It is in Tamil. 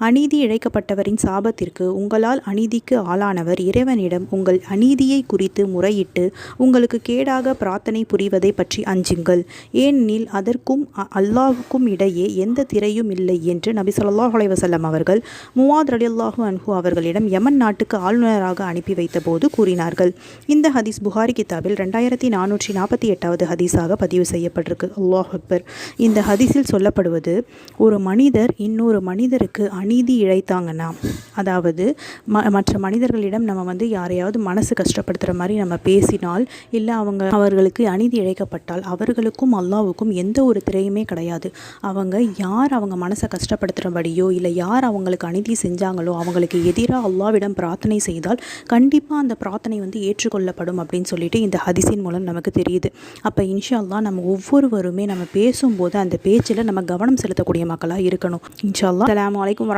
அநீதி இழைக்கப்பட்டவரின் சாபத்திற்கு உங்களால் அநீதிக்கு ஆளானவர் இறைவனிடம் உங்கள் அநீதியை குறித்து முறையிட்டு உங்களுக்கு கேடாக பிரார்த்தனை புரிவதை பற்றி அஞ்சுங்கள், ஏனெனில் அதற்கும் அல்லாஹுக்கும் இடையே எந்த திரையும் இல்லை என்று நபி ஸல்லல்லாஹு அலைஹி வஸல்லம் அவர்கள் முஆத் ரலியல்லாஹு அன்ஹு அவர்களிடம் யமன் நாட்டுக்கு ஆளுநராக அனுப்பி வைத்த போது கூறினார்கள். இந்த ஹதீஸ் புகாரி கிதாபில் 2448வது ஹதீஸாக பதிவு செய்யப்பட்டிருக்கு. அல்லாஹ் அக்பர். இந்த ஹதீஸில் சொல்லப்படுவது, ஒரு மனிதர் இன்னொரு மனிதருக்கு அநீதி இழைத்தாங்கன்னா, அதாவது மற்ற மனிதர்களிடம் நம்ம யாரையாவது மனசு கஷ்டப்படுத்துகிற மாதிரி நம்ம பேசினால், இல்லை அவர்களுக்கு அநீதி இழைக்கப்பட்டால் அவர்களுக்கும் அல்லாஹ்வுக்கும் எந்த ஒரு திரையுமே கிடையாது. அவங்க மனசை கஷ்டப்படுத்துகிறபடியோ இல்லை யார் அவங்களுக்கு அநீதி செஞ்சாங்களோ அவங்களுக்கு எதிராக அல்லாஹ்விடம் பிரார்த்தனை செய்தால் கண்டிப்பாக அந்த பிரார்த்தனை ஏற்றுக்கொள்ளப்படும் அப்படின்னு சொல்லிட்டு இந்த ஹதீஸின் மூலம் நமக்கு தெரியுது. அப்போ இன்ஷா அல்லாஹ் நம்ம ஒவ்வொருவருமே நம்ம பேசும்போது அந்த பேச்சில் நம்ம கவனம் செலுத்தக்கூடிய மக்களாக இருக்கணும். இன்ஷா அல்லாஹ். அஸ்ஸலாமு அலைக்கும்.